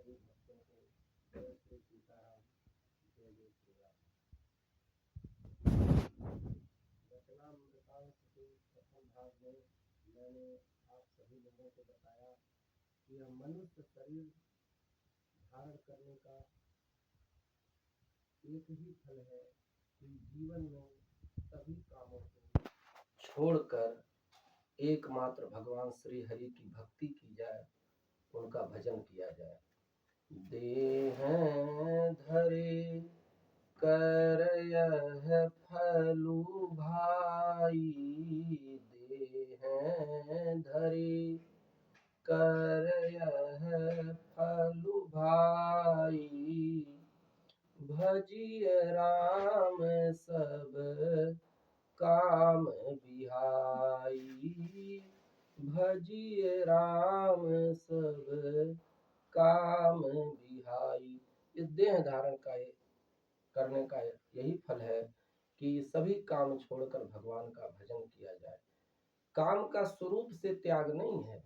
सभी भक्तों को जय श्री सीताराम, जय जय श्री राम। वचनामृतांश के प्रथम भाग में मैंने आप सभी लोगों को बताया कि यह मनुष्य शरीर धारण करने का एक ही फल है कि जीवन में सभी कामों को छोड़कर एकमात्र भगवान श्री हरि की भक्ति की जाए, उनका भजन किया जाए। देह धरे कर यह फलु भाई, देह धरे कर यह फलु भाई, भजिय राम सब काम बिहाई, भजिय राम सब काम बिहाई। इस देह धारण का करने का यही फल है कि सभी काम छोड़कर भगवान का भजन किया जाए। काम का स्वरूप से त्याग नहीं है,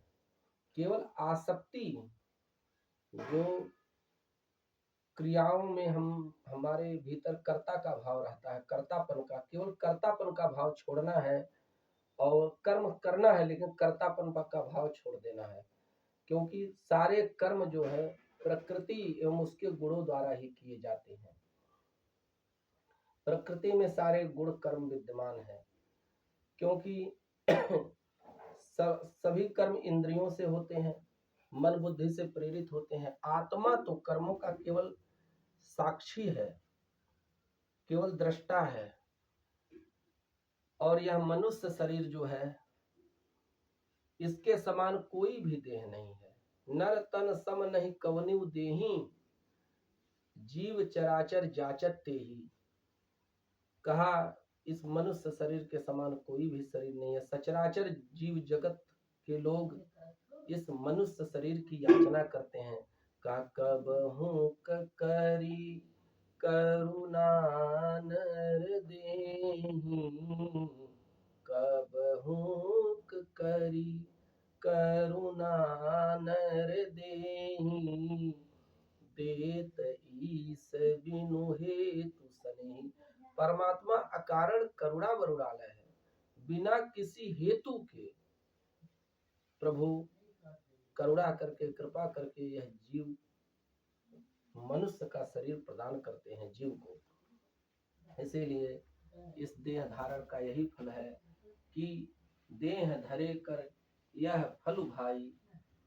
केवल आसक्ति, जो क्रियाओं में हमारे भीतर कर्ता का भाव रहता है, कर्तापन का, केवल कर्तापन का भाव छोड़ना है और कर्म करना है, लेकिन कर्तापन का भाव छोड़ देना है। क्योंकि सारे कर्म जो है प्रकृति एवं उसके गुणों द्वारा ही किए जाते हैं। प्रकृति में सारे गुण कर्म विद्यमान है, क्योंकि सभी कर्म इंद्रियों से होते हैं, मन बुद्धि से प्रेरित होते हैं। आत्मा तो कर्मों का केवल साक्षी है, केवल दृष्टा है। और यह मनुष्य शरीर जो है, इसके समान कोई भी देह नहीं है। नर तन सम नहीं कवनिउ देहि, जीव चराचर जाचत तेहि। कहा इस मनुष्य शरीर के समान कोई भी शरीर नहीं है। सचराचर जीव जगत के लोग इस मनुष्य शरीर की याचना करते हैं। का कबहु करी करुणा नर देहि, कबहु करी करुणा नर देहि, देत ईस बिनु हेतु सनेहि। परमात्मा अकारण करुणा वरुणालय है, बिना किसी हेतु के प्रभु करुणा करके, कृपा करके यह जीव मनुष्य का शरीर प्रदान करते हैं जीव को। इसीलिए इस देह धारण का यही फल है कि देह धरे कर यह फलु भाई,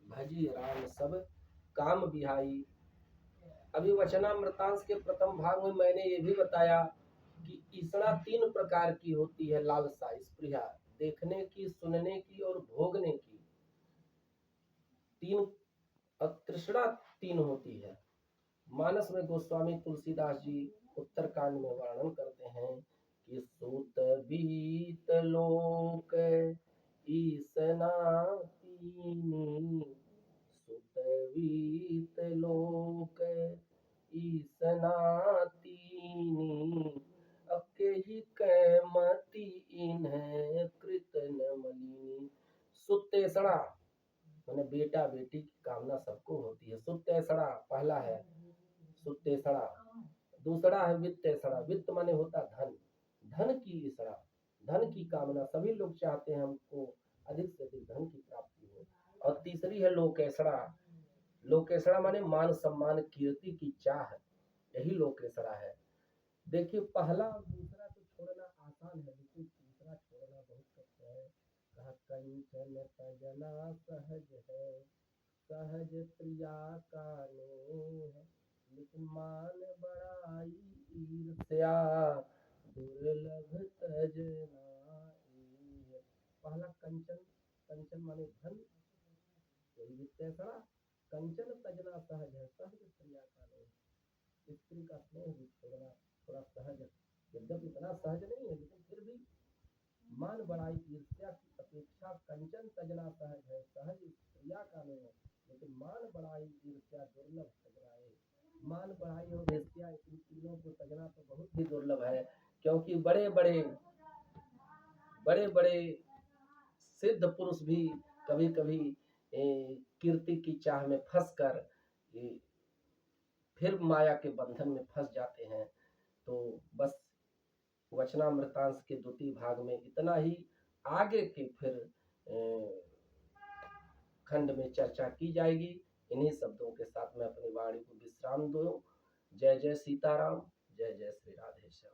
भजी राम सब काम बिहाई। अभी वचनामृतांश के प्रथम भाग में मैंने ये भी बताया कि ईसना 3 प्रकार की होती है। लालसा, स्पृहा, देखने की, सुनने की और भोगने की। 3 तृष्णा 3 होती है। मानस में गोस्वामी तुलसीदास जी उत्तरकांड में वर्णन करते हैं कि सुत बीत लोक ईसना तीनी, सुत बीत लोक ईसना तीनी, अकेहि कैमति इन्हें कृत न मलिनी। सुतेसड़ा माने बेटा बेटी की कामना सबको होती है। सुतेसड़ा पहला है सुतेसड़ा। दूसरा है वित्तेसड़ा। वित्त माने होता धन, धन की इसड़ा, धन की कामना। सभी लोग चाहते हैं हमको अधिक से अधिक धन की प्राप्ति हो। और तीसरी है लोकेसड़ा। लोकेसड़ा माने मान सम्मान कीर्ति की चाह, यही लोकेसड़ा है। देखिए पहला और दूसरा तो छोड़ना आसान है, लेकिन तीसरा छोड़ना बहुत कष्ट है। कहा कंचन तजना सहज है, सहज प्रिया का नेह, लेकिन मान बड़ाई ईर्ष्या दुर्लभ तजना। पहला कंचन, कंचन माने धन, यही वित्तेसड़ा। कंचन तजना सहज है, सहज प्रिया का नेह, स्त्री का स्नेह भी छोड़ना थोड़ा सहज है। यद्यपि इतना सहज नहीं है, लेकिन फिर भी मान बड़ाई ईर्ष्या की अपेक्षा कंचन तजना सहज है, सहज प्रिया का नेह, लेकिन मान बड़ाई ईर्ष्या दुर्लभ तजनाए। मान बड़ाई और ईर्ष्या, इन तीनों को तजना तो बहुत ही दुर्लभ है, क्योंकि बड़े बड़े सिद्ध पुरुष भी कभी कभी कीर्ति की चाह में फंसकर फिर माया के बंधन में फंस जाते हैं। तो बस वचनामृतांश के द्वितीय भाग में इतना ही। आगे के फिर खंड में चर्चा की जाएगी। इन्हीं शब्दों के साथ मैं अपनी वाणी को विश्राम दूं। जय जय सीताराम, जय जय श्री राधेश्याम।